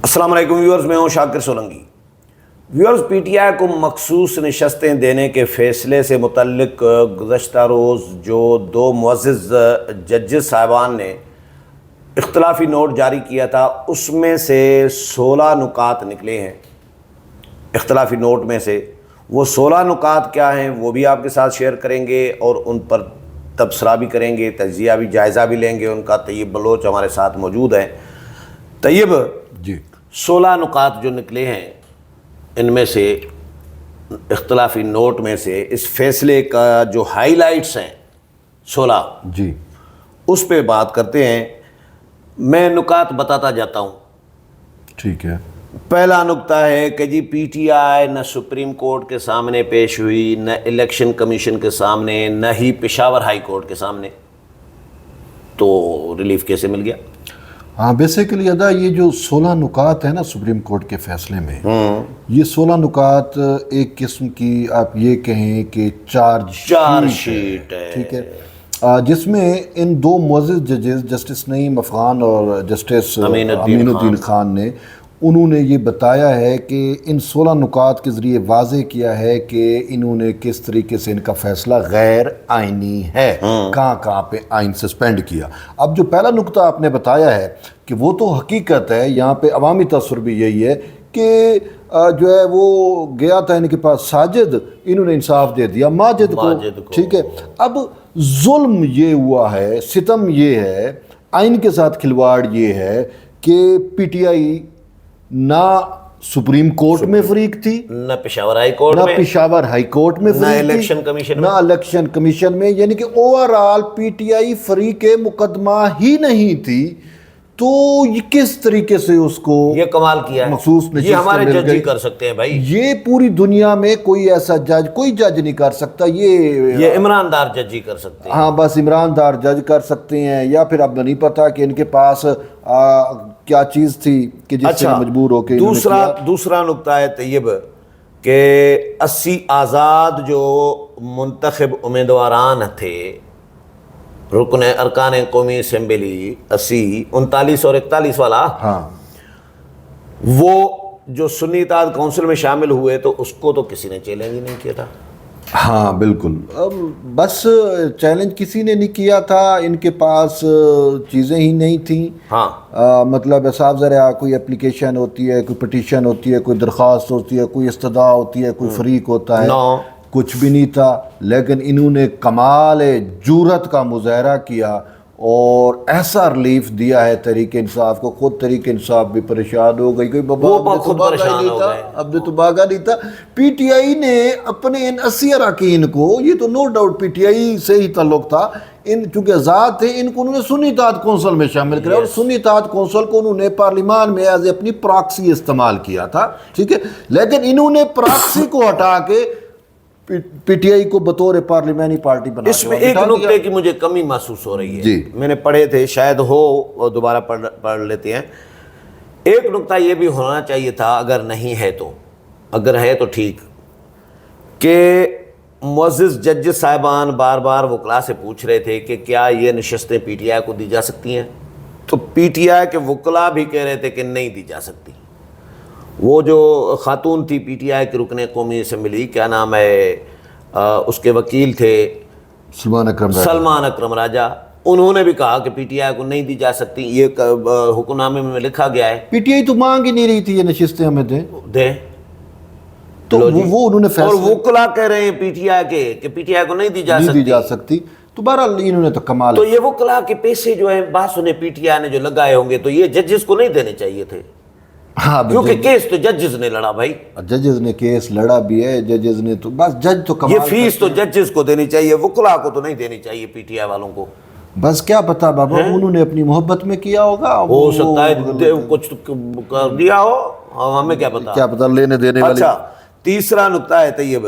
السلام علیکم ویورز، میں ہوں Shakir Solangi. Viewers, P T I کو مخصوص نشستیں دینے کے فیصلے سے متعلق گزشتہ روز جو دو معزز ججز صاحبان نے اختلافی نوٹ جاری کیا تھا، اس میں سے 16 نکات نکلے ہیں۔ اختلافی نوٹ میں سے وہ 16 نکات کیا ہیں وہ بھی آپ کے ساتھ شیئر کریں گے اور ان پر تبصرہ بھی کریں گے، تجزیہ بھی، جائزہ بھی لیں گے ان کا۔ طیب بلوچ ہمارے ساتھ موجود ہیں۔ طیب جی، 16 نکات جو نکلے ہیں، ان میں سے اختلافی نوٹ میں سے اس فیصلے کا جو ہائی لائٹس ہیں 16، جی، اس پہ بات کرتے ہیں۔ میں نکات بتاتا جاتا ہوں۔ ٹھیک ہے۔ پہلا نکتہ ہے کہ جی پی ٹی آئی نہ سپریم کورٹ کے سامنے پیش ہوئی، نہ الیکشن کمیشن کے سامنے، نہ ہی پشاور ہائی کورٹ کے سامنے، تو ریلیف کیسے مل گیا؟ ہاں، بیسیکلی ادا یہ جو 16 نکات ہیں نا سپریم کورٹ کے فیصلے میں، یہ 16 نکات ایک قسم کی آپ یہ کہیں کہ چارج شیٹ ہے، ٹھیک ہے، جس میں ان دو معزز ججز جسٹس نعیم افغان اور جسٹس امین الدین خان نے انہوں نے یہ بتایا ہے کہ ان 16 نکات کے ذریعے واضح کیا ہے کہ انہوں نے کس طریقے سے ان کا فیصلہ غیر آئینی ہے، کہاں پہ آئین سسپینڈ کیا۔ اب جو پہلا نکتہ آپ نے بتایا ہے کہ وہ تو حقیقت ہے، یہاں پہ عوامی تاثر بھی یہی ہے کہ جو ہے وہ گیا تھا ان کے پاس ساجد، انہوں نے انصاف دے دیا ماجد کو، ٹھیک ہے۔ اب ظلم یہ ہوا ہے، ستم یہ ہے، آئین کے ساتھ کھلواڑ یہ ہے کہ پی ٹی آئی نہ سپریم کورٹ میں فریق تھی، نہ پشاور ہائی کورٹ میں، نہ پشاور ہائی کورٹ میں نہ الیکشن کمیشن میں، نہ الیکشن کمیشن میں، یعنی کہ اوورآل پی ٹی آئی فریق مقدمہ ہی نہیں تھی۔ تو یہ کس طریقے سے اس کو یہ کمال کیا ہے، مخصوص یہ ہمارے جج ہی کر سکتے ہیں بھائی، یہ پوری دنیا میں کوئی ایسا جج کوئی جج نہیں کر سکتا، یہ عمران دار جج ہی کر سکتے ہیں۔ ہاں، بس عمران دار جج کر سکتے ہیں، یا پھر اب نہیں پتا کہ ان کے پاس کیا چیز تھی کہ جس سے مجبور ہو کے دوسرا نکتہ ہے طیب کہ 80 آزاد جو منتخب امیدواران تھے، رکن ارکان قومی اسمبلی 80، 39 اور 41 والا، ہاں، وہ جو سنی اتحاد کونسل میں شامل ہوئے تو اس کو تو کسی نے چیلنج ہی نہیں کیا تھا۔ ہاں بالکل، بس چیلنج کسی نے نہیں کیا تھا، ان کے پاس چیزیں ہی نہیں تھیں۔ ہاں، مطلب صاف ذرا کوئی اپلیکیشن ہوتی ہے، کوئی پٹیشن ہوتی ہے، کوئی درخواست ہوتی ہے، کوئی استدعا ہوتی ہے، کوئی فریق ہوتا ہے، کچھ بھی نہیں تھا۔ لیکن انہوں نے کمال جرأت کا مظاہرہ کیا اور ایسا ریلیف دیا ہے تحریک انصاف کو، خود تحریک انصاف بھی پریشان ہو گئی، کوئی بابا خود پریشان ہو گئے، اب تو باغا نہیں تھا۔ پی ٹی آئی نے اپنے ان 80 اراکین کو، یہ تو نو ڈاؤٹ پی ٹی آئی سے ہی تعلق تھا، ان چونکہ آزاد تھے، ان کو انہوں نے سنی اتحاد کونسل میں شامل کرا، اور سنی اتحاد کونسل کو انہوں نے پارلیمان میں ایز اپنی پراکسی استعمال کیا تھا، ٹھیک ہے۔ لیکن انہوں نے پراکسی کو ہٹا کے پی ٹی آئی کو بطور پارلیمانی پارٹی بنا۔ اس میں ایک نکتے کی مجھے کمی محسوس ہو رہی ہے، جی، میں نے پڑھے تھے، شاید ہو دوبارہ پڑھ لیتے ہیں۔ ایک نکتہ یہ بھی ہونا چاہیے تھا، اگر نہیں ہے تو، اگر ہے تو ٹھیک، کہ معزز جج صاحبان بار بار وکلاء سے پوچھ رہے تھے کہ کیا یہ نشستیں پی ٹی آئی کو دی جا سکتی ہیں، تو پی ٹی آئی کے وکلاء بھی کہہ رہے تھے کہ نہیں دی جا سکتی۔ وہ جو خاتون تھی پی ٹی آئی کے رکن قومی اسمبلی، کیا نام ہے، اس کے وکیل تھے سلمان اکرم راجہ، انہوں نے بھی کہا کہ پی ٹی آئی کو نہیں دی جا سکتی، یہ حکم نامے میں لکھا گیا ہے۔ پی ٹی آئی تو مانگ ہی نہیں رہی تھی یہ نشستیں ہمیں دیں، تو وہ انہوں نے فیصلہ، اور وکلاء کہہ رہے ہیں پی ٹی آئی کے کہ پی ٹی آئی کو نہیں دی جا سکتی، تو بہرحال انہوں نے تو کمال، تو یہ وکلاء کے پیسے جو ہیں بات سنیں پی ٹی آئی نے جو لگائے ہوں گے تو یہ ججز کو نہیں دینے چاہیے تھے، کیونکہ کیس تو ججز نے لڑا بھائی، ججز نے کیس لڑا بھی ہے، ججز نے تو بس جج تو کمال، یہ فیس تو ججز کو دینی چاہیے، وکلاء کو تو نہیں دینی چاہیے پی ٹی آئی والوں کو۔ بس کیا پتا بابا، انہوں نے اپنی محبت میں کیا ہوگا، ہو سکتا ہے کچھ کر دیا ہو، ہمیں کیا پتا لینے دینے والی۔ اچھا، تیسرا نکتہ ہے طیب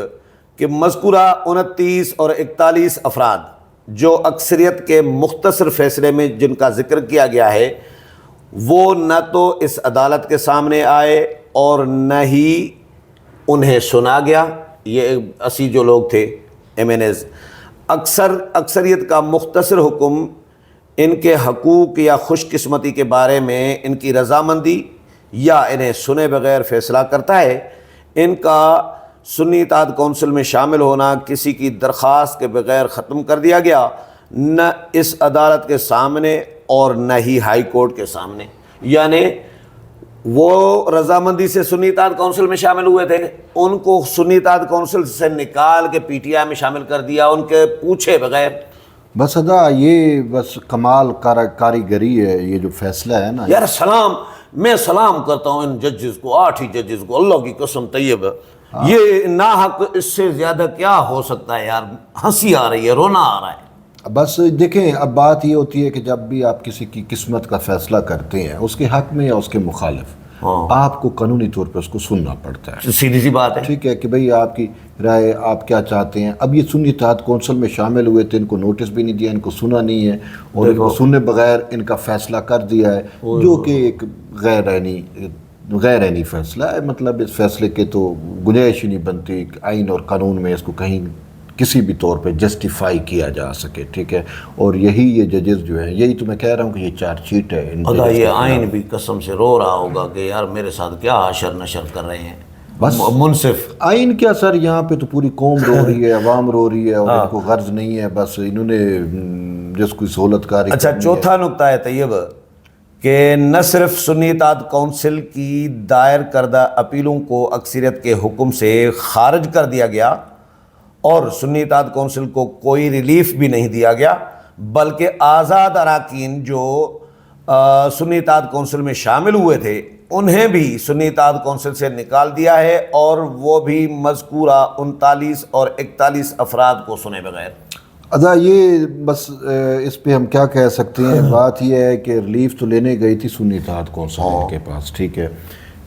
کہ مذکورہ 29 اور 41 افراد جو اکثریت کے مختصر فیصلے میں جن کا ذکر کیا گیا ہے، وہ نہ تو اس عدالت کے سامنے آئے اور نہ ہی انہیں سنا گیا۔ یہ 80 جو لوگ تھے ایم این ایز، اکثریت کا مختصر حکم ان کے حقوق یا خوش قسمتی کے بارے میں ان کی رضامندی یا انہیں سنے بغیر فیصلہ کرتا ہے، ان کا سنی اطاعت کونسل میں شامل ہونا کسی کی درخواست کے بغیر ختم کر دیا گیا، نہ اس عدالت کے سامنے اور نہ ہی ہائی کورٹ کے سامنے۔ یعنی وہ رضامندی سے سنی اطاعت کونسل میں شامل ہوئے تھے، ان کو سنی اطاعت کونسل سے نکال کے پی ٹی آئی میں شامل کر دیا ان کے پوچھے بغیر۔ بس ادا یہ بس کمال کاریگری ہے یہ جو فیصلہ ہے نا یار سلام، میں سلام کرتا ہوں ان ججز کو، 8 ہی ججز کو، اللہ کی قسم طیب، یہ ناحق اس سے زیادہ کیا ہو سکتا ہے یار، ہنسی آ رہی ہے، رونا آ رہا ہے۔ بس دیکھیں اب بات یہ ہوتی ہے کہ جب بھی آپ کسی کی قسمت کا فیصلہ کرتے ہیں اس کے حق میں یا اس کے مخالف، آپ کو قانونی طور پہ اس کو سننا پڑتا ہے، سیدھی سی بات ہے، ٹھیک ہے کہ بھئی آپ کی رائے، آپ کیا چاہتے ہیں۔ اب یہ سنی اطاعت کونسل میں شامل ہوئے تھے، ان کو نوٹس بھی نہیں دیا، ان کو سنا نہیں ہے، اور ان کو سننے بغیر ان کا فیصلہ کر دیا ہے، جو کہ ایک غیر عینی فیصلہ ہے۔ مطلب اس فیصلے کے تو گنجائش ہی نہیں بنتی آئین اور قانون میں اس کو کہیں کسی بھی طور پہ جسٹیفائی کیا جا سکے، ٹھیک ہے۔ اور یہی یہ ججز جو ہیں، یہی تو میں کہہ رہا ہوں کہ یہ چارج شیٹ ہے ان خدا یہ آئین بھی قسم سے رو رہا ہوگا کہ یار میرے ساتھ کیا حشر نشر کر رہے ہیں بس منصف۔ آئین کیا سر، یہاں پہ تو پوری قوم رو رہی ہے، عوام رو رہی ہے، اور ان کو غرض نہیں ہے، بس انہوں نے جس کوئی سہولت کاری۔ اچھا چوتھا نقطہ ہے طیب کہ نہ صرف سنی اطاعت کونسل کی دائر کردہ اپیلوں کو اکثریت کے حکم سے خارج کر دیا گیا، اور سنی اطاعت کونسل کو کوئی ریلیف بھی نہیں دیا گیا، بلکہ آزاد اراکین جو سنی اطاعت کونسل میں شامل ہوئے تھے انہیں بھی سنی اطاعت کونسل سے نکال دیا ہے، اور وہ بھی مذکورہ 39 اور 41 افراد کو سنے بغیر۔ ادا یہ بس اس پہ ہم کیا کہہ سکتے ہیں، بات یہ ہے کہ ریلیف تو لینے گئی تھی سنی اطاعت کونسل کے پاس، ٹھیک ہے،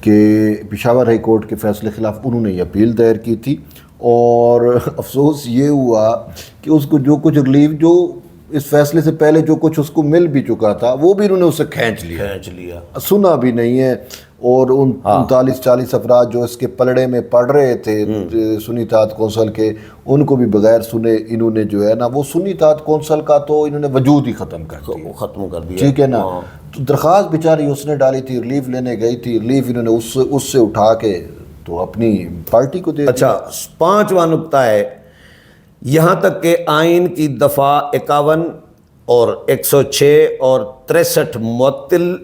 کہ پشاور ہائی کورٹ کے فیصلے خلاف انہوں نے یہ اپیل دائر کی تھی، اور افسوس یہ ہوا کہ اس کو جو کچھ ریلیف جو اس فیصلے سے پہلے جو کچھ اس کو مل بھی چکا تھا وہ بھی انہوں نے اسے کھینچ لیا، سنا بھی نہیں ہے۔ اور ان 39-40 افراد جو اس کے پلڑے میں پڑ رہے تھے سنی اطاعت کونسل کے، ان کو بھی بغیر سنے انہوں نے جو ہے نا، وہ سنی اطاعت کونسل کا تو انہوں نے وجود ہی ختم کر دیا، ٹھیک ہے نا۔ تو درخواست بیچاری اس نے ڈالی تھی، ریلیف لینے گئی تھی، ریلیف انہوں نے اس سے اٹھا کے تو اپنی پارٹی کو دے دیا۔ اچھا 5واں نقطہ ہے، یہاں تک کہ آئین کی دفعہ 51 اور 106 اور 63 معطل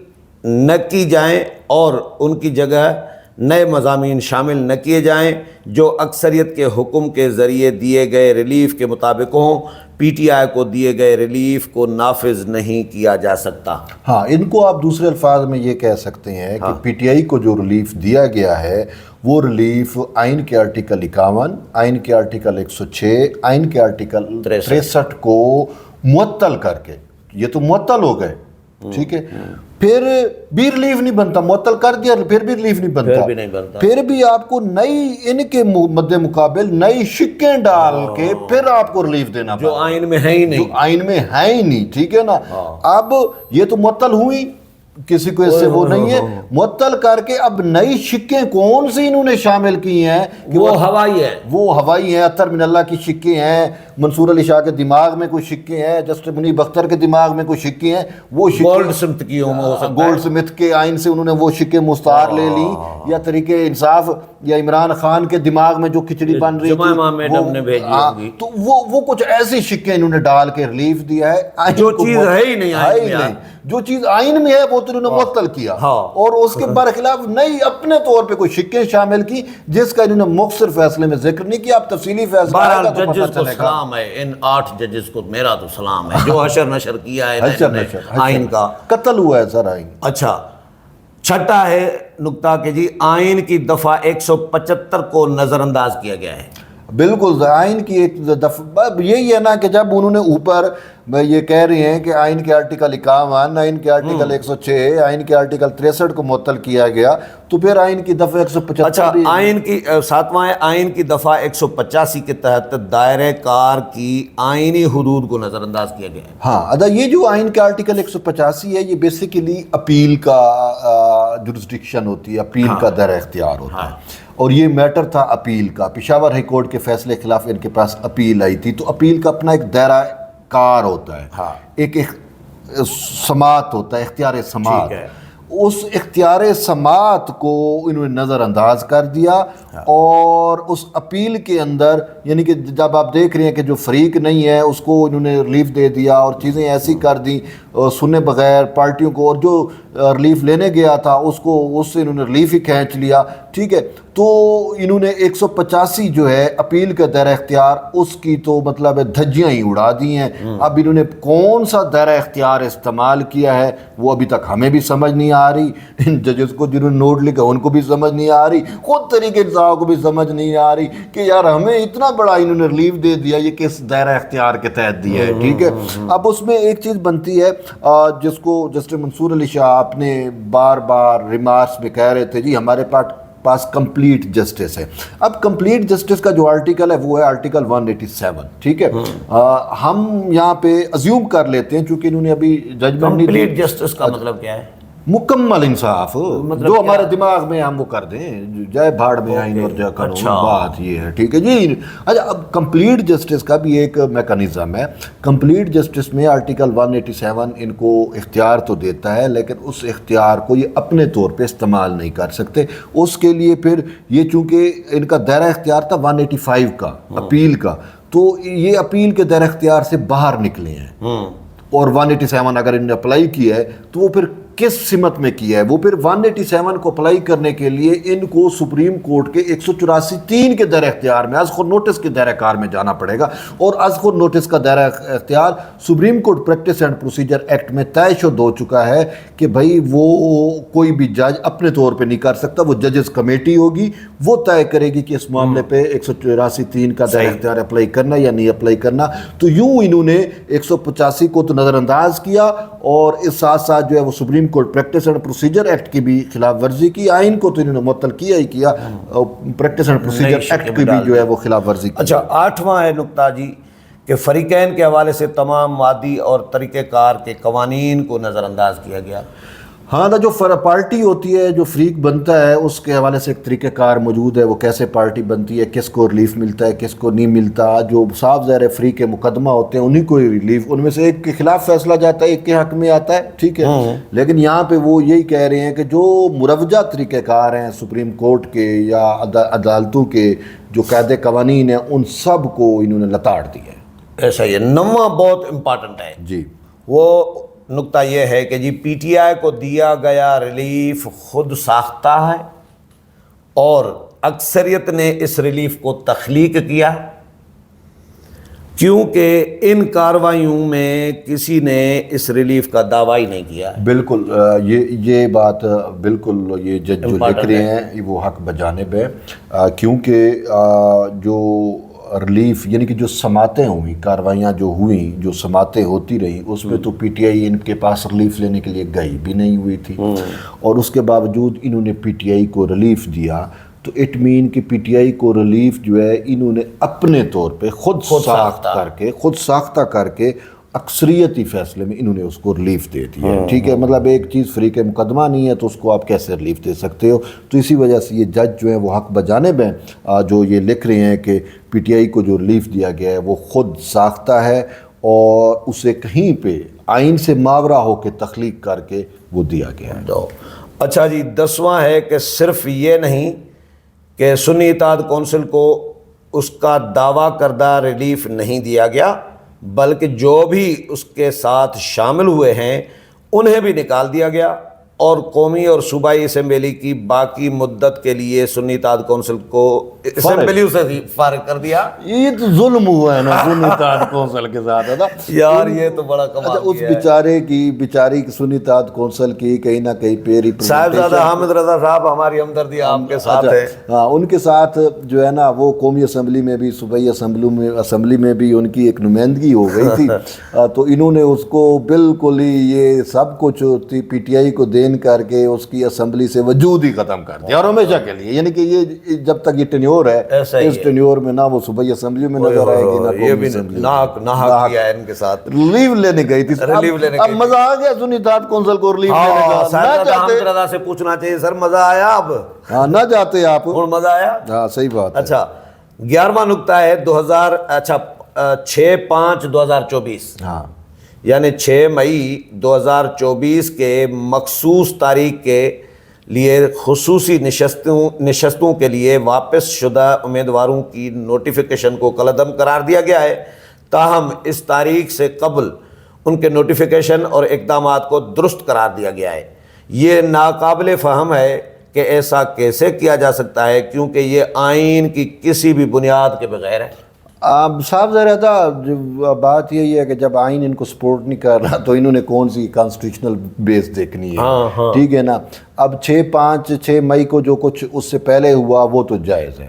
نہ کی جائیں اور ان کی جگہ نئے مضامین شامل نہ کیے جائیں جو اکثریت کے حکم کے ذریعے دیے گئے ریلیف کے مطابق ہوں، پی ٹی آئی کو دیے گئے ریلیف کو نافذ نہیں کیا جا سکتا۔ ہاں، ان کو آپ دوسرے الفاظ میں یہ کہہ سکتے ہیں کہ پی ٹی آئی کو جو ریلیف دیا گیا ہے وہ ریلیف آئین کے آرٹیکل 51، آئین کے آرٹیکل 106، آئین کے آرٹیکل 63 کو معطل کر کے، یہ تو معطل ہو گئے، ٹھیک ہے، پھر بھی ریلیف نہیں بنتا، معطل کر دیا پھر بھی ریلیف نہیں بنتا، پھر بھی آپ کو نئی ان کے مد مقابل نئی شکیں ڈال کے پھر آپ کو ریلیف دینا جو آئین میں ہے ہی نہیں، جو آئین میں ہے ہی نہیں، ٹھیک ہے نا۔ اب یہ تو معطل ہوئی، کسی کو اس سے وہ نہیں ہے، معطل کر کے اب نئی شکیں کون سی انہوں نے شامل کی ہیں کہ وہ ہوائی ہیں، اطہر من اللہ کی شکیں ہیں، منصور علی شاہ کے دماغ میں کوئی شکیں ہیں، جسٹس منیب اختر کے دماغ میں کوئی شکیں ہیں، وہ گولڈ سمتھ کی ہو سکتا ہے، گولڈ سمتھ کے آئین سے انہوں نے وہ شکیں مستعار لے لی، یا طریق انصاف یا عمران خان کے دماغ میں جو کھچڑی بن رہی تھی تو وہ کچھ ایسی شکیں انہوں نے ڈال کے ریلیف دیا ہے، جو چیز ہے ہی نہیں، جو چیز آئین میں ہے وہ تو انہوں نے معطل کیا، اور اس کے برخلاف نئی اپنے طور پہ کوئی شکیں شامل کی جس کا انہوں نے مختصر فیصلے میں ذکر نہیں کیا۔ آپ تفصیلی فیصلہ آئے گا تو پتہ چلے گا۔ سلام ہے ان 8 ججز کو، میرا تو سلام ہے جو حشر نشر کیا ہے آئین کا، قتل ہوا ہے سر آئین۔ اچھا 6واں ہے نقطہ کہ جی آئین کی دفعہ 175 کو نظر انداز کیا گیا ہے۔ بالکل، آئین کی ایک دفعہ یہی ہے نا کہ جب انہوں نے اوپر یہ کہہ رہے ہیں کہ آئین کے آرٹیکل 51، آئین کے آرٹیکل 106، آئین کے آرٹیکل 63 کو معطل کیا گیا، تو پھر آئین کی دفعہ 175۔ اچھا آئین کی 7واں ہے، آئین کی دفعہ 185 کے تحت دائرہ کار کی آئینی حدود کو نظر انداز کیا گیا ہے۔ ہاں ادا یہ جو آئین کا آرٹیکل 185 ہے یہ بیسیکلی اپیل کا جورسڈکشن ہوتی ہے، اپیل کا در اختیار ہوتا ہے، اور یہ میٹر تھا اپیل کا۔ پشاور ہائی کورٹ کے فیصلے خلاف ان کے پاس اپیل آئی تھی، تو اپیل کا اپنا ایک دائرہ کار ہوتا ہے، ایک سماعت ہوتا ہے، اختیار سماعت، اس اختیار سماعت کو انہوں نے نظر انداز کر دیا، اور اس اپیل کے اندر یعنی کہ جب آپ دیکھ رہے ہیں کہ جو فریق نہیں ہے اس کو انہوں نے ریلیف دے دیا اور چیزیں ایسی کر دیں سنے بغیر پارٹیوں کو، اور جو ریلیف لینے گیا تھا اس سے انہوں نے ریلیف ہی کھینچ لیا، ٹھیک ہے. تو انہوں نے 185 جو ہے اپیل کا دائرہ اختیار اس کی تو مطلب دھجیاں ہی اڑا دی ہیں. اب انہوں نے کون سا دائرہ اختیار استعمال کیا ہے وہ ابھی تک ہمیں بھی سمجھ نہیں آ رہی، ان ججز کو جنہوں نے نوٹ لکھا ان کو بھی سمجھ نہیں آ رہی، خود طریقے انصاف کو بھی سمجھ نہیں آ رہی کہ یار ہمیں اتنا بڑا انہوں نے ریلیف دے دیا، یہ کس دائرہ اختیار کے تحت دیا ہے، ٹھیک ہے. اب اس میں ایک چیز بنتی ہے جس کو جسٹس منصور علی شاہ اپنے بار بار ریمارکس میں کہہ رہے تھے جی ہمارے پاس کمپلیٹ جسٹس ہے. اب کمپلیٹ جسٹس کا جو آرٹیکل ہے وہ ہے آرٹیکل 187، ٹھیک ہے. ہم یہاں پہ ازیوم کر لیتے ہیں چونکہ انہوں نے ابھی ججمنٹ نہیں دی. کمپلیٹ جسٹس کا مطلب کیا ہے؟ مکمل انصاف، جو ہمارے دماغ میں ہم وہ کر دیں، جائے بھاڑ میں آئین اور جائے قانون، بات یہ ہے، ٹھیک ہے جی. اچھا اب کمپلیٹ جسٹس کا بھی ایک میکانزم ہے. کمپلیٹ جسٹس میں آرٹیکل 187 ان کو اختیار تو دیتا ہے لیکن اس اختیار کو یہ اپنے طور پہ استعمال نہیں کر سکتے. اس کے لیے پھر یہ چونکہ ان کا دائرہ اختیار تھا 185 کا اپیل کا، تو یہ اپیل کے دائرہ اختیار سے باہر نکلے ہیں. اور 187 اگر انہوں نے اپلائی کیا ہے تو وہ پھر کس سمت میں کیا ہے؟ وہ پھر 187 کو اپلائی کرنے کے لیے ان کو سپریم کورٹ کے 184(3) کے دائرہ اختیار میں از خود نوٹس کے دائرہ کار میں جانا پڑے گا. اور از خود نوٹس کا دائرہ اختیار supreme court practice and procedure act میں طے شد ہو چکا ہے کہ بھائی وہ کوئی بھی جج اپنے طور پہ نہیں کر سکتا، وہ ججز کمیٹی ہوگی، وہ طے کرے گی کہ اس معاملے پہ 184(3) کا دائرہ اختیار اپلائی کرنا یا نہیں اپلائی کرنا. تو یوں انہوں نے 185 کو تو نظر انداز کیا اور اس ساتھ ساتھ جو ہے وہ supreme court practice and procedure act کی بھی خلاف ورزی کی. آئین کو تو انہوں نے معطل کیا ہی کیا، پریکٹس اینڈ پروسیجر ایکٹ کی بھی جو ہے وہ خلاف ورزی کی. اچھا 8واں ہے نقطہ جی کہ فریقین کے حوالے سے تمام مادی اور طریقہ کار کے قوانین کو نظر انداز کیا گیا. ہاں جو پارٹی ہوتی ہے، جو فریق بنتا ہے، اس کے حوالے سے ایک طریقہ کار موجود ہے، وہ کیسے پارٹی بنتی ہے، کس کو ریلیف ملتا ہے، کس کو نہیں ملتا. جو صاف ظاہر فریق کے مقدمہ ہوتے ہیں انہیں کو ریلیف، ان میں سے ایک کے خلاف فیصلہ جاتا ہے، ایک کے حق میں آتا ہے، ٹھیک ہے. لیکن یہاں پہ وہ یہی کہہ رہے ہیں کہ جو مروجہ طریقہ کار ہیں سپریم کورٹ کے یا عدالتوں کے جو قاعدے قوانین ہیں ان سب کو انہوں نے لتاڑ دیا ہے. ایسا یہ 9واں بہت امپارٹنٹ ہے جی. وہ نقطہ یہ ہے کہ جی پی ٹی آئی کو دیا گیا ریلیف خود ساختہ ہے اور اکثریت نے اس ریلیف کو تخلیق کیا کیونکہ ان کارروائیوں میں کسی نے اس ریلیف کا دعویٰ ہی نہیں کیا. بالکل یہ بات بالکل یہ جج جو لکھ رہے ہیں وہ حق بجانب ہے، کیونکہ جو ریلیف یعنی کہ جو سماعتیں ہوئیں، کاروائیاں جو ہوئیں، جو سماعتیں ہوتی رہیں، اس میں تو پی ٹی آئی ان کے پاس ریلیف لینے کے لیے گئی بھی نہیں ہوئی تھی، اور اس کے باوجود انہوں نے پی ٹی آئی کو ریلیف دیا. تو اٹ مین کہ پی ٹی آئی کو ریلیف جو ہے انہوں نے اپنے طور پہ خود ساختہ کر کے اکثریتی فیصلے میں انہوں نے اس کو ریلیف دے دیا، ٹھیک ہے. مطلب ایک چیز فریق مقدمہ نہیں ہے تو اس کو آپ کیسے ریلیف دے سکتے ہو؟ تو اسی وجہ سے یہ جج جو ہیں وہ حق بجانب ہیں جو یہ لکھ رہے ہیں کہ پی ٹی آئی کو جو ریلیف دیا گیا ہے وہ خود ساختہ ہے اور اسے کہیں پہ آئین سے ماورا ہو کے تخلیق کر کے وہ دیا گیا ہے. اچھا جی 10واں ہے کہ صرف یہ نہیں کہ سنی اتحاد کونسل کو اس کا دعویٰ کردہ ریلیف نہیں دیا گیا بلکہ جو بھی اس کے ساتھ شامل ہوئے ہیں انہیں بھی نکال دیا گیا اور قومی اور صوبائی اسمبلی کی باقی مدت کے لیے سنی اتحاد کونسل کو اسمبلیوں سے فارغ کر دیا. یہ تو ظلم ہوا ہے نا سنی اتحاد کونسل کے ساتھ ہے نا یار، یہ تو بڑا کمال اس بیچاری کی سنی اتحاد کونسل کی کہیں نہ کہیں پیری صاحبزادہ حامد رضا صاحب، ہماری ہمدردی آپ کے ساتھ ہے. ہاں ان کے ساتھ جو ہے نا وہ قومی اسمبلی میں بھی صوبائی اسمبلی میں بھی ان کی ایک نمائندگی ہو گئی تھی تو انہوں نے اس کو بالکل ہی یہ سب کچھ پی ٹی آئی کو دین کر کے اس کی اسمبلی سے وجود ہی ختم کر دیا اور ہمیشہ کے لیے. یعنی کہ یہ جب تک یہ ٹینیور ہے اس ٹینیور میں نہ وہ صوبائی اسمبلی میں نظر آئے گی نہ قومی اسمبلی. ناحق کیا ہے ان کے ساتھ. ریلیف لینے گئی تھی. اب مزہ آ گیا سنی اتحاد کونسل کو ریلیف لینے کا. حامد رضا سے پوچھنا چاہیے سر مزہ آیا؟ اب ہاں نہ جاتے آپ. مزہ آیا؟ ہاں صحیح بات. اچھا 11واں نقطہ ہے 6/5/2024. ہاں یعنی 6 مئی 2024 کے مخصوص تاریخ کے لیے خصوصی نشستوں کے لیے واپس شدہ امیدواروں کی نوٹیفیکیشن کو کالعدم قرار دیا گیا ہے، تاہم اس تاریخ سے قبل ان کے نوٹیفیکیشن اور اقدامات کو درست قرار دیا گیا ہے۔ یہ ناقابل فہم ہے کہ ایسا کیسے کیا جا سکتا ہے، کیونکہ یہ آئین کی کسی بھی بنیاد کے بغیر ہے۔ اب صاحب ظاہر تھا بات یہی ہے کہ جب آئین ان کو سپورٹ نہیں کر رہا تو انہوں نے کون سی کانسٹیٹیوشنل بیس دیکھنی ہے، ٹھیک ہے نا۔ اب 6 مئی کو جو کچھ اس سے پہلے ہوا وہ تو جائز ہے،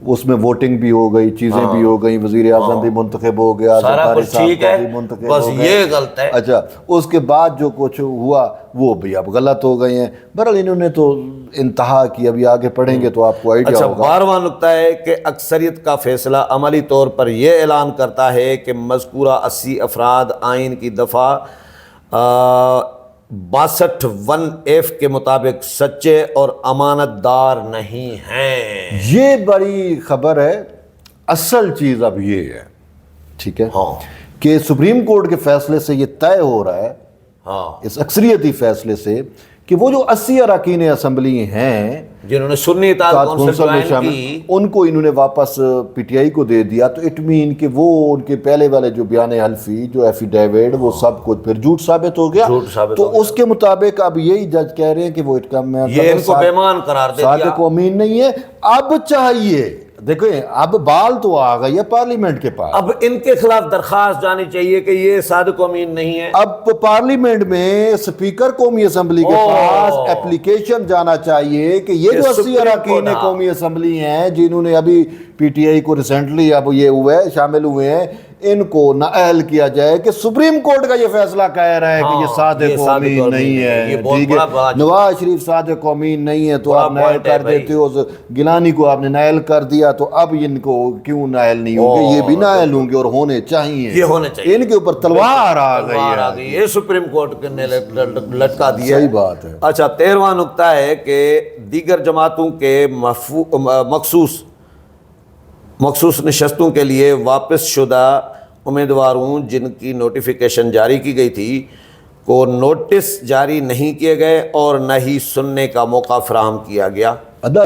اس میں ووٹنگ بھی ہو گئی، چیزیں بھی ہو گئی، وزیر اعظم بھی منتخب ہو گیا، سارا کچھ ٹھیک ہے، منتخب بس ہو گئے۔ یہ غلط ہے۔ اچھا، اس کے بعد جو کچھ ہوا وہ بھی اب غلط ہو گئے ہیں۔ بہرحال انہوں نے تو انتہا کی، ابھی آگے پڑھیں گے تو آپ کو آئیڈیا اچھا، ہوگا۔ 12واں نقطہ ہے کہ اکثریت کا فیصلہ عملی طور پر یہ اعلان کرتا ہے کہ مذکورہ 80 افراد آئین کی دفعہ 62(1)F کے مطابق سچے اور امانت دار نہیں ہیں۔ یہ بڑی خبر ہے۔ اصل چیز اب یہ ہے، ٹھیک ہے، کہ سپریم کورٹ کے فیصلے سے یہ طے ہو رہا ہے، اس اکثریتی فیصلے سے، کہ وہ جو 80 اراکین اسمبلی ہیں جنہوں نے سنی اتحاد کونسل میں جوائن شامل، کی، ان کو انہوں نے واپس پی ٹی آئی کو دے دیا، تو اٹ مین کہ وہ ان کے پہلے والے جو بیان حلفی، جو ایفیڈیوٹ، وہ سب کچھ پھر جھوٹ ثابت ہو گیا۔ تو اس کے مطابق اب یہی جج کہہ رہے ہیں کہ وہ یہ ان کو بیمان قرار دے دیا، صادق و امین نہیں ہے۔ اب چاہیے، دیکھیں اب بال تو آ گئی ہے پارلیمنٹ کے پاس، اب ان کے خلاف درخواست جانی چاہیے کہ یہ صادق و امین نہیں ہے۔ اب پارلیمنٹ میں اسپیکر قومی اسمبلی کے پاس اپلیکیشن جانا چاہیے کہ یہ جو 80 اراکین قومی اسمبلی ہیں جنہوں نے ابھی پی ٹی آئی کو ریسنٹلی اب یہ ہوئے شامل ہوئے ہیں، ان کو نااہل کیا جائے کہ سپریم کورٹ کا یہ فیصلہ کہہ رہا ہے کہ یہ صادق و امین نہیں ہے، ٹھیک ہے، نواز شریف صادق و امین نہیں ہے تو آپ نااہل کر دیتے ہو، گیلانی کو آپ نے نااہل کر دیا، تو اب ان کو کیوں نااہل نہیں ہوں گے؟ یہ بھی نااہل ہوں گے اور ہونے چاہیے، یہ ہونے چاہیے۔ ان کے اوپر تلوار آ گئی ہے، یہ سپریم کورٹ نے لٹکا دیا۔ صحیح بات ہے۔ اچھا، 13واں نقطہ ہے کہ دیگر جماعتوں کے مخصوص نشستوں کے لیے واپس شدہ امیدواروں جن کی نوٹیفیکیشن جاری کی گئی تھی کو نوٹس جاری نہیں کیے گئے اور نہ ہی سننے کا موقع فراہم کیا گیا۔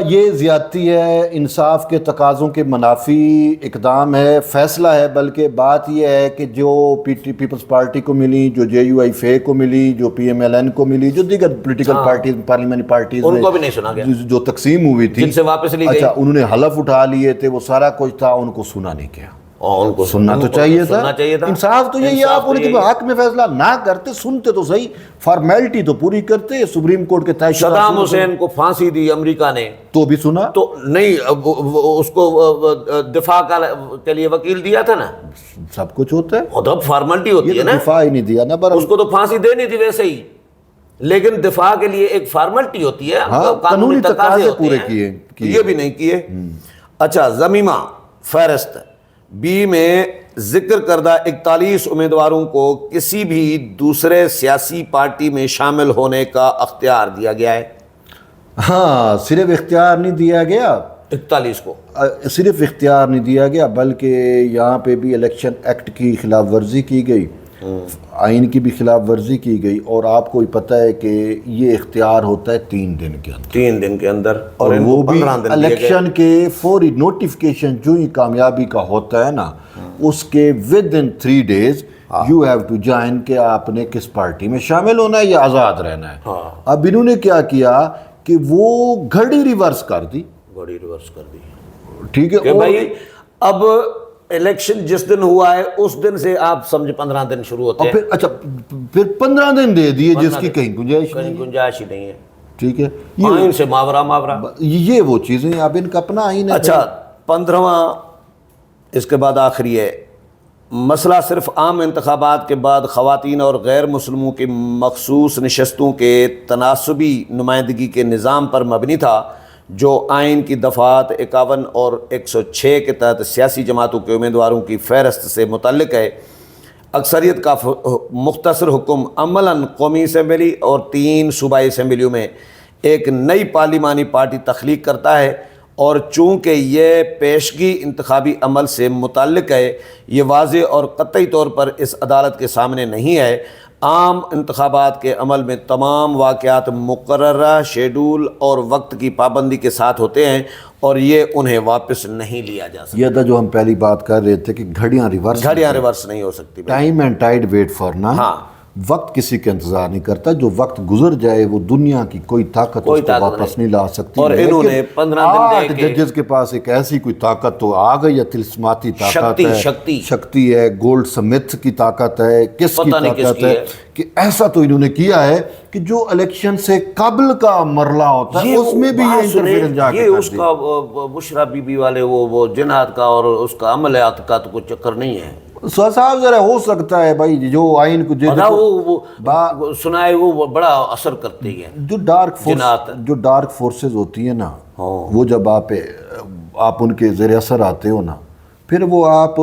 یہ زیادتی ہے، انصاف کے تقاضوں کے منافی اقدام ہے، فیصلہ ہے، بلکہ بات یہ ہے کہ جو پیپلز پارٹی کو ملی، جو جے یو آئی فے کو ملی، جو پی ایم ایل این کو ملی، جو دیگر پولیٹیکل پارٹیز، پارلیمنٹ پارٹیز ان کو بھی نہیں سنا گیا، جو تقسیم ہوئی تھی، جن سے واپس لی گئی۔ اچھا، انہوں نے حلف اٹھا لیے تھے، وہ سارا کچھ تھا، ان کو سنا نہیں کیا۔ ان کو سننا تو چاہیے تھا، انصاف تو یہی ہے، آپ ان کے حق میں فیصلہ نہ کرتے، سنتے تو صحیح، فارمیلٹی تو پوری کرتے۔ سپریم کورٹ کے طے شدہ صدام حسین کو پھانسی دی امریکہ نے تو بھی سنا تو نہیں، اس کو دفاع کے لیے وکیل دیا تھا نا، سب کچھ ہوتا ہے، وہ تو فارملٹی ہوتی ہے نا، دفاع ہی نہیں دیا نا، اس کو تو پھانسی دینی تھی ویسے ہی، لیکن دفاع کے لیے ایک فارملٹی ہوتی ہے، قانونی تقاضے پورے کیے، یہ بھی نہیں کیے۔ اچھا، ضمیمہ فہرست بی میں ذکر کردہ 41 امیدواروں کو کسی بھی دوسرے سیاسی پارٹی میں شامل ہونے کا اختیار دیا گیا ہے۔ ہاں، صرف اختیار نہیں دیا گیا، 41 کو صرف اختیار نہیں دیا گیا، بلکہ یہاں پہ بھی الیکشن ایکٹ کی خلاف ورزی کی گئی، آئین کی بھی خلاف ورزی کی گئی، اور آپ کو پتہ ہے کہ یہ اختیار ہوتا ہے 3 دن کے اندر، 3 دن کے اندر، اور وہ بھی الیکشن کے فوری نوٹیفیکیشن جو ہی کامیابی کا ہوتا ہے نا، اس کے within 3 days you have to join کہ آپ نے کس پارٹی میں شامل ہونا ہے یا آزاد رہنا ہے۔ اب انہوں نے کیا کیا کہ وہ گھڑی ریورس کر دی، ٹھیک ہے، کہ بھائی اب الیکشن جس دن ہوا ہے اس دن سے آپ سمجھ 15 دن شروع ہوتے ہیں، اچھا پھر 15 دن دے دیے جس کی کہیں گنجائش ہی نہیں ہے، ٹھیک ہے، آئین سے ماورا یہ وہ چیزیں اب ان کا اپنا آئین ہے۔ اچھا، 15واں اس کے بعد آخری ہے، مسئلہ صرف عام انتخابات کے بعد خواتین اور غیر مسلموں کی مخصوص نشستوں کے تناسبی نمائندگی کے نظام پر مبنی تھا، جو آئین کی دفعات 51 اور 106 کے تحت سیاسی جماعتوں کے امیدواروں کی فہرست سے متعلق ہے۔ اکثریت کا مختصر حکم عملاً قومی اسمبلی اور 3 صوبائی اسمبلیوں میں ایک نئی پارلیمانی پارٹی تخلیق کرتا ہے اور چونکہ یہ پیشگی انتخابی عمل سے متعلق ہے، یہ واضح اور قطعی طور پر اس عدالت کے سامنے نہیں ہے۔ عام انتخابات کے عمل میں تمام واقعات مقررہ شیڈول اور وقت کی پابندی کے ساتھ ہوتے ہیں اور یہ انہیں واپس نہیں لیا جا سکتا۔ یہ تھا جو ہم پہلی بات کر رہے تھے کہ گھڑیاں ریورس نہیں ہو سکتی۔ Time and tide wait for none. ہاں، وقت کسی کا انتظار نہیں کرتا، جو وقت گزر جائے وہ دنیا کی کوئی طاقت اس کو واپس نہیں لا سکتی۔ اور انہوں نے 15 دن دے کے ججز کے پاس ایک ایسی کوئی طاقت تو آ گئی ہے، تلسماتی طاقت ہے، شکتی ہے، گولڈ سمتھ کی طاقت ہے، کس کی طاقت ہے کہ ایسا تو انہوں نے کیا ہے کہ جو الیکشن سے قبل کا مرحلہ ہوتا ہے اس میں بھی یہ انٹرفیئرنس جا کے یہ اس کا بشرا بی بی والے وہ جنات کا اور اس کا عملیات کا تو کوئی چکر نہیں ہے۔ صاحب ذرا ہو سکتا ہے بھائی جو آئین کو وہ سنائے وہ بڑا اثر کرتے ہیں۔ جو ڈارک فورسز ہوتی ہیں نا، وہ جب آپ ان کے زیر اثر آتے ہو نا، پھر وہ آپ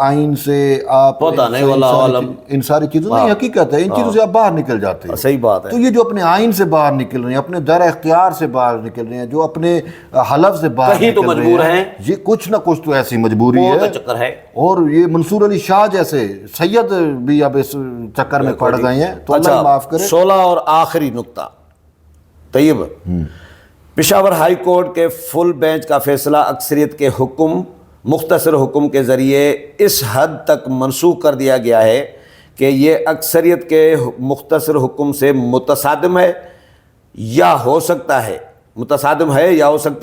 آئین سے آپ ان ساری چیزوں نہیں، حقیقت ہے ان چیزوں سے آپ باہر نکل جاتے ہیں۔ صحیح بات ہے۔ تو یہ جو اپنے آئین سے باہر نکل رہے ہیں، اپنے دائرہ اختیار سے باہر نکل رہے ہیں، جو اپنے حلف سے باہر نکل رہے ہیں، یہ کچھ نہ کچھ تو ایسی مجبوری ہے۔ اور یہ منصور علی شاہ جیسے سید بھی اب اس چکر میں پڑ گئے ہیں، تو اللہ معاف کرے۔ 16 اور آخری نقطہ طیب، پشاور ہائی کورٹ کے فل بینچ کا فیصلہ اکثریت کے حکم مختصر حکم کے ذریعے اس حد تک منسوخ کر دیا گیا ہے کہ یہ اکثریت کے مختصر حکم سے متصادم ہے یا ہو سکتا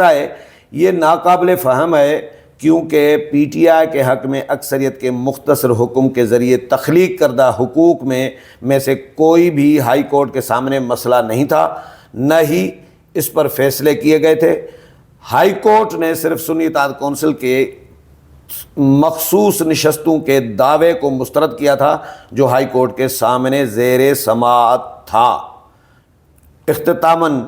ہے یہ ناقابل فہم ہے، کیونکہ پی ٹی آئی کے حق میں اکثریت کے مختصر حکم کے ذریعے تخلیق کردہ حقوق میں سے کوئی بھی ہائی کورٹ کے سامنے مسئلہ نہیں تھا، نہ ہی اس پر فیصلے کیے گئے تھے۔ ہائی کورٹ نے صرف سنی اطاعت کونسل کے مخصوص نشستوں کے دعوے کو مسترد کیا تھا جو ہائی کورٹ کے سامنے زیر سماعت تھا۔ اختتاماً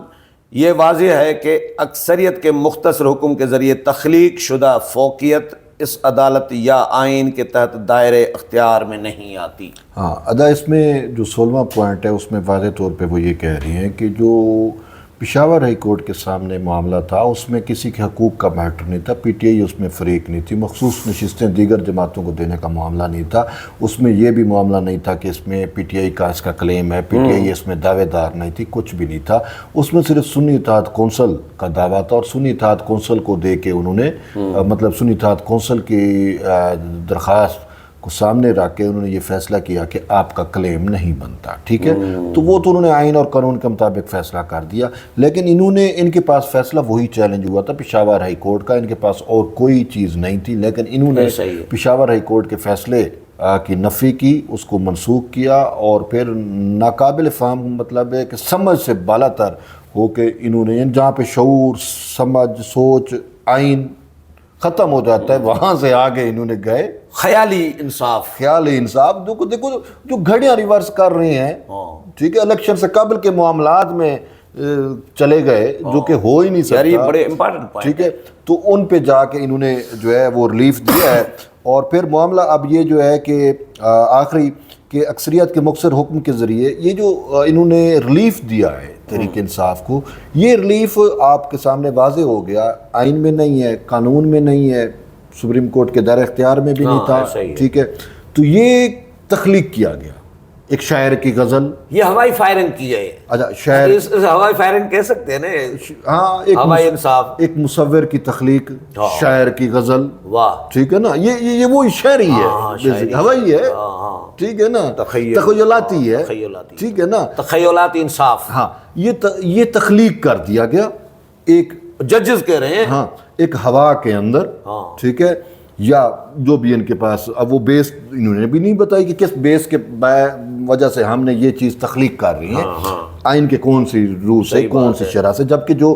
یہ واضح ہے کہ اکثریت کے مختصر حکم کے ذریعے تخلیق شدہ فوقیت اس عدالت یا آئین کے تحت دائرے اختیار میں نہیں آتی۔ ہاں ادا اس میں جو 16واں پوائنٹ ہے اس میں واضح طور پہ وہ یہ کہہ رہی ہیں کہ جو پشاور ہائی کورٹ کے سامنے معاملہ تھا اس میں کسی کے حقوق کا میٹر نہیں تھا، پی ٹی آئی اس میں فریق نہیں تھی، مخصوص نشستیں دیگر جماعتوں کو دینے کا معاملہ نہیں تھا، اس میں یہ بھی معاملہ نہیں تھا کہ اس میں پی ٹی آئی کا اس کا کلیم ہے، پی ٹی آئی اس میں دعوے دار نہیں تھی، کچھ بھی نہیں تھا، اس میں صرف سنی اتحاد کونسل کا دعویٰ تھا اور سنی اتحاد کونسل کو دے کے انہوں نے مطلب سنی اتحاد کونسل کی درخواست کو سامنے رکھ کے انہوں نے یہ فیصلہ کیا کہ آپ کا کلیم نہیں بنتا، ٹھیک ہے، تو وہ تو انہوں نے آئین اور قانون کے مطابق فیصلہ کر دیا، لیکن ان کے پاس فیصلہ وہی چیلنج ہوا تھا پشاور ہائی کورٹ کا، ان کے پاس اور کوئی چیز نہیں تھی، لیکن انہوں نے پشاور ہائی کورٹ کے فیصلے کی نفی کی، اس کو منسوخ کیا اور پھر ناقابل فہم مطلب ہے کہ سمجھ سے بالا تر ہو کے انہوں نے جہاں پہ شعور، سمجھ، سوچ، آئین ختم ہو جاتا ہے وہاں سے آگے انہوں نے گئے خیالی انصاف دیکھو جو گھڑیاں ریورس کر رہے ہیں، ٹھیک ہے، الیکشن سے قبل کے معاملات میں چلے گئے جو کہ ہو ہی نہیں سکتا، بڑے امپورٹنٹ پوائنٹ، ٹھیک ہے، تو ان پہ جا کے انہوں نے جو ہے وہ ریلیف دیا ہے اور پھر معاملہ اب یہ جو ہے کہ آخری کہ اکثریت کے مختصر حکم کے ذریعے یہ جو انہوں نے ریلیف دیا ہے تحریک انصاف کو، یہ ریلیف آپ کے سامنے واضح ہو گیا، آئین میں نہیں ہے، قانون میں نہیں ہے، سپریم کورٹ کے دائرہ اختیار میں بھی نہیں تھا، ٹھیک ہے، تو یہ تخلیق کیا گیا ایک شاعر کی غزل، یہ ہوائی فائرنگ کی ہے، اچھا شاعر ہوائی فائرنگ کہہ سکتے ہیں نا، ہاں ہوائی انصاف، ایک مصور کی تخلیق، شاعر کی غزل، واہ، ٹھیک ہے نا، یہ وہی شاعری ہے، ہوائی ہے، ٹھیک ہے نا، تخیلاتی ہے، ٹھیک ہے نا، تخیلاتی انصاف، ہاں یہ تخلیق کر دیا گیا ایک ججز کہہ رہے ہیں، ہاں ایک ہوا کے اندر، ٹھیک ہے، یا جو بھی ان کے پاس، اب وہ بیس انہوں نے بھی نہیں بتائی کہ کس بیس کے وجہ سے ہم نے یہ چیز تخلیق کر رہی ہیں، آئین کے کون سی روح سے، کون سی شرح سے، جبکہ جو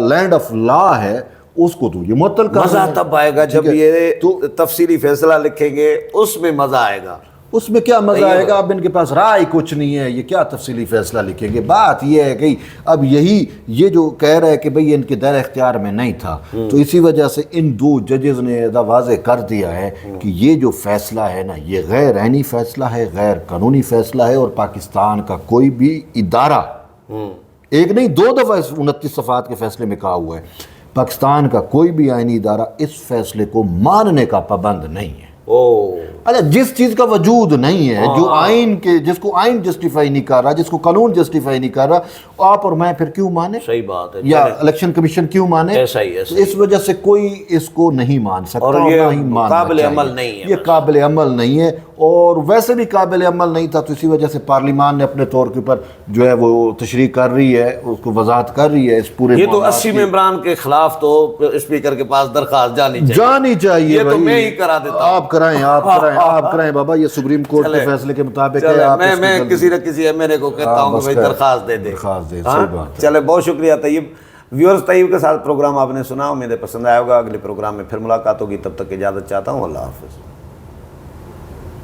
لینڈ آف لا ہے اس کو تو یہ معطل کر، مزہ تب آئے گا جب یہ تفصیلی فیصلہ لکھیں گے، اس میں مزہ آئے گا، اس میں کیا مزہ آئے گا، اب ان کے پاس رائے کچھ نہیں ہے، یہ کیا تفصیلی فیصلہ لکھیں گے، بات یہ ہے کہ اب یہ جو کہہ رہا ہے کہ بھئی ان کے دائرہ اختیار میں نہیں تھا، تو اسی وجہ سے ان دو ججز نے واضح کر دیا ہے کہ یہ جو فیصلہ ہے نا یہ غیر عینی فیصلہ ہے، غیر قانونی فیصلہ ہے، اور پاکستان کا کوئی بھی ادارہ، ایک نہیں 2 دفعہ 29 صفحات کے فیصلے میں کہا ہوا ہے پاکستان کا کوئی بھی آئینی ادارہ اس فیصلے کو ماننے کا پابند نہیں ہے۔ اچھا، جس چیز کا وجود نہیں ہے، جو آئین کے، جس کو آئین جسٹیفائی نہیں کر رہا، جس کو قانون جسٹیفائی نہیں کر رہا، آپ اور میں پھر کیوں مانے؟ صحیح بات ہے، یا الیکشن کمیشن کیوں مانے؟ ایسا ہی ہے، اس وجہ سے کوئی اس کو نہیں مان سکتا، اور یہ نہیں ماننا قابل چاہیے۔ عمل نہیں ہے، یہ قابل عمل نہیں ہے، اور ویسے بھی قابل عمل نہیں تھا، تو اسی وجہ سے پارلیمان نے اپنے طور کے اوپر جو ہے وہ تشریح کر رہی ہے، اس کو وضاحت کر رہی ہے اس پورے یہ تو 80 ممبران کے خلاف تو اسپیکر کے پاس درخواست جانی چاہیے، یہ تو میں ہی کرا دیتا ہوں۔ آپ کرائیں، آپ کرائیں بابا، یہ سپریم کورٹ کے فیصلے کے مطابق ہے۔ میں کسی نہ کسی ایم ایل اے کو کہتا ہوں کہ بھائی درخواست دے دے۔ صحیح بات ہے۔ چلے، بہت شکریہ طیب۔ ویورز، طیب کے ساتھ پروگرام آپ نے سنا، امید ہے پسند آیا ہوگا۔ اگلے پروگرام میں پھر ملاقات ہوگی، تب تک اجازت چاہتا ہوں، اللہ حافظ۔